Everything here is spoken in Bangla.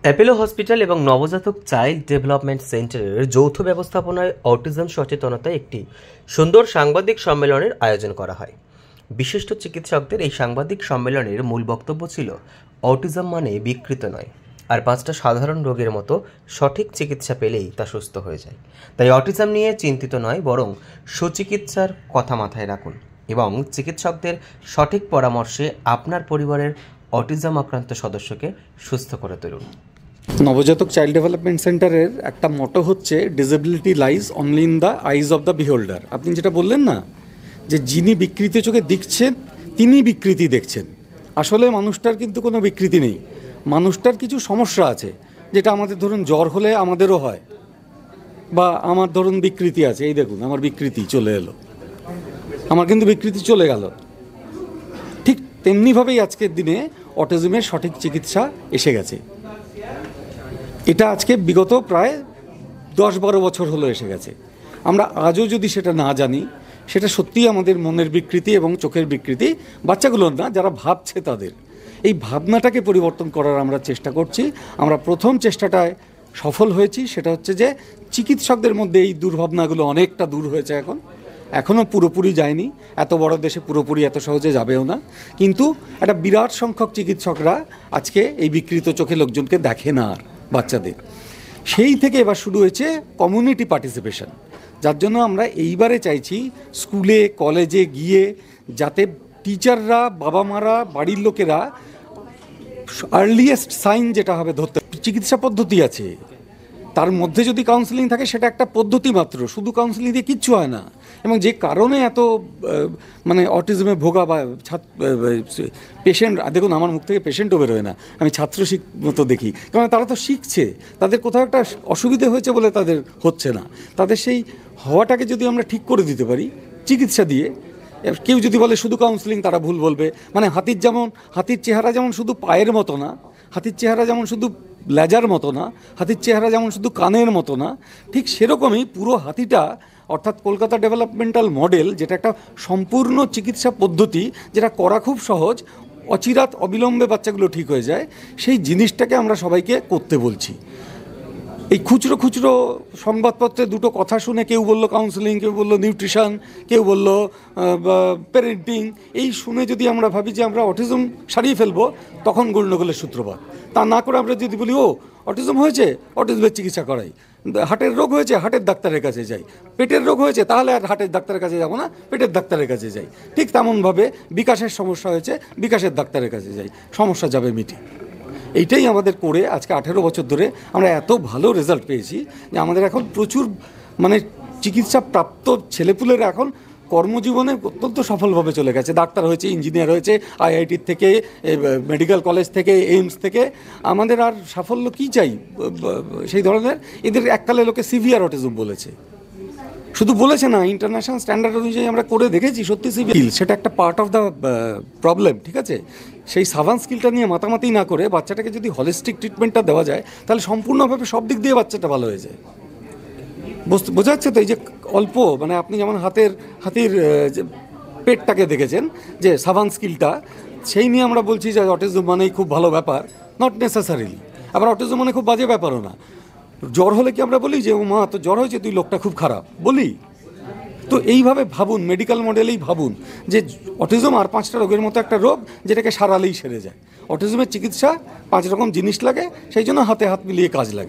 অ্যাপোলো হসপিটাল এবং নবজাতক চাইল্ড ডেভেলপমেন্ট সেন্টারের যৌথ ব্যবস্থাপনায় অটিজম সচেতনতায় একটি সুন্দর সাংবাদিক সম্মেলনের আয়োজন করা হয়। বিশিষ্ট চিকিৎসকদের এই সাংবাদিক সম্মেলনের মূল বক্তব্য ছিল অটিজম মানে বিকৃত নয়, আর 5টা সাধারণ রোগের মতো সঠিক চিকিৎসা পেলেই তা সুস্থ হয়ে যায়। তাই অটিজম নিয়ে চিন্তিত নয়, বরং সুচিকিৎসার কথা মাথায় রাখুন এবং চিকিৎসকদের সঠিক পরামর্শে আপনার পরিবারের অটিজম আক্রান্ত সদস্যকে সুস্থ করে তুলুন। নবজাতক চাইল্ড ডেভেলপমেন্ট সেন্টারের একটা মটো হচ্ছে disability lies only in the eyes of the বিহোল্ডার। আপনি যেটা বললেন না, যে যিনি বিকৃতি চোখে দেখছেন তিনি বিকৃতি দেখছেন। আসলে মানুষটার কিন্তু কোনো বিকৃতি নেই, মানুষটার কিছু সমস্যা আছে, যেটা আমাদের ধরুন জ্বর হলে আমাদেরও হয়, বা আমার ধরুন বিকৃতি আছে, এই দেখুন আমার বিকৃতি চলে এলো, আমার কিন্তু বিকৃতি চলে গেল। ঠিক তেমনিভাবেই আজকের দিনে অটিজমের সঠিক চিকিৎসা এসে গেছে। এটা আজকে বিগত প্রায় 10-12 বছর হলো এসে গেছে। আমরা আজও যদি সেটা না জানি, সেটা সত্যিই আমাদের মনের বিকৃতি এবং চোখের বিকৃতি, বাচ্চাগুলোর না, যারা ভাবছে তাদের। এই ভাবনাটাকে পরিবর্তন করার আমরা চেষ্টা করছি। আমরা প্রথম চেষ্টাটায় সফল হয়েছি, সেটা হচ্ছে যে চিকিৎসকদের মধ্যে এই দুর্ভাবনাগুলো অনেকটা দূর হয়েছে। এখনও পুরোপুরি যায়নি, এত বড় দেশে পুরোপুরি এত সহজে যাবেও না, কিন্তু একটা বিরাট সংখ্যক চিকিৎসকরা আজকে এই বিকৃত চোখে লোকজনকে দেখে না আর বাচ্চাদের। সেই থেকে এবার শুরু হয়েছে কমিউনিটি পার্টিসিপেশন, যার জন্য আমরা এইবারে চাইছি স্কুলে কলেজে গিয়ে যাতে টিচাররা, বাবা মারা, বাড়ির লোকেরা আর্লিয়েস্ট সাইন যেটা হবে ধরতে। চিকিৎসা পদ্ধতি আছে, তার মধ্যে যদি কাউন্সেলিং থাকে সেটা একটা পদ্ধতি মাত্র, শুধু কাউন্সেলিং দিয়ে কিচ্ছু হয় না। এবং যে কারণে এত মানে অটিজমে ভোগা বা পেশেন্ট, দেখুন আমার মুখ থেকে পেশেন্টও বেরোয় না, আমি ছাত্র মতো দেখি, কারণ তারা তো শিখছে, তাদের কোথাও একটা অসুবিধে হয়েছে বলে তাদের হচ্ছে না। তাদের সেই হওয়াটাকে যদি আমরা ঠিক করে দিতে পারি চিকিৎসা দিয়ে। কেউ যদি বলে শুধু কাউন্সেলিং, তারা ভুল বলবে। মানে হাতির চেহারা যেমন শুধু পায়ের মতো না, হাতির চেহারা যেমন শুধু লেজার মতো না, হাতির চেহারা যেমন শুধু কানের মতো না, ঠিক সেরকমই পুরো হাতিটা, অর্থাৎ কলকাতা ডেভেলপমেন্টাল মডেল, যেটা একটা সম্পূর্ণ চিকিৎসা পদ্ধতি, যেটা করা খুব সহজ, অচিরাত অবিলম্বে বাচ্চাগুলো ঠিক হয়ে যায়, সেই জিনিসটাকে আমরা সবাইকে করতে বলছি। এই খুচরো খুচরো সংবাদপত্রে দুটো কথা শুনে কেউ বলল কাউন্সেলিং, কেউ বলল নিউট্রিশন, কেউ বলল প্যারেন্টিং, এই শুনে যদি আমরা ভাবি যে আমরা অটিজম সারিয়ে ফেলবো, তখন গণ্ডগোলের সূত্রপাত। তা না করে আমরা যদি বলি অটিজম হয়েছে, অটিজমের চিকিৎসা করাই, হার্টের রোগ হয়েছে হার্টের ডাক্তারের কাছে যাই, পেটের রোগ হয়েছে তাহলে আর হার্টের ডাক্তারের কাছে যাবো না, পেটের ডাক্তারের কাছে যাই, ঠিক তেমনভাবে বিকাশের সমস্যা হয়েছে বিকাশের ডাক্তারের কাছে যাই, সমস্যা যাবে মিটে। এইটাই আমাদের করে আজকে 18 বছর ধরে আমরা এত ভালো রেজাল্ট পেয়েছি যে আমাদের এখন প্রচুর মানে চিকিৎসা প্রাপ্ত ছেলেপুলেরা এখন কর্মজীবনে অত্যন্ত সফলভাবে চলে গেছে। ডাক্তার হয়েছে, ইঞ্জিনিয়ার হয়েছে, আইআইটির থেকে, মেডিকেল কলেজ থেকে, এইমস থেকে। আমাদের আর সাফল্য কী চাই সেই ধরনের? এদের এককালে লোকে সিভিয়ার অটিজম বলেছে, শুধু বলেছে না, ইন্টারন্যাশনাল স্ট্যান্ডার্ড অনুযায়ী আমরা করে দেখেছি সত্যি সিভিয়ার। সেটা একটা পার্ট অফ দ্য প্রবলেম, ঠিক আছে? সেই সাভান স্কিলটা নিয়ে মাতামাতি না করে বাচ্চাটাকে যদি হলিস্টিক ট্রিটমেন্টটা দেওয়া যায়, তাহলে সম্পূর্ণভাবে সব দিক দিয়ে বাচ্চাটা ভালো হয়ে যায়। বোঝা যাচ্ছে তো? এই যে অল্প, মানে আপনি যেমন হাতির পেটটাকে দেখেছেন, যে সাভান স্কিলটা, সেই নিয়ে আমরা বলছি যে অটিজম মানেই খুব ভালো ব্যাপার, নট নেসেসারিলি। আবার অটিজম মানে খুব বাজে ব্যাপারও না। জ্বর হলে কি আমরা বলি যে ও মা তো জ্বর হয়েছে, তুই লোকটা খুব খারাপ বলি? তো এইভাবে ভাবুন, মেডিকেল মডেলেই ভাবুন যে অটিজম আর 5টা রোগের মতো একটা রোগ, যেটাকে সারালেই সেরে যায়। অটিজমের চিকিৎসা 5 রকম জিনিস লাগে, সেই জন্য হাতে হাত মিলিয়ে কাজ লাগে।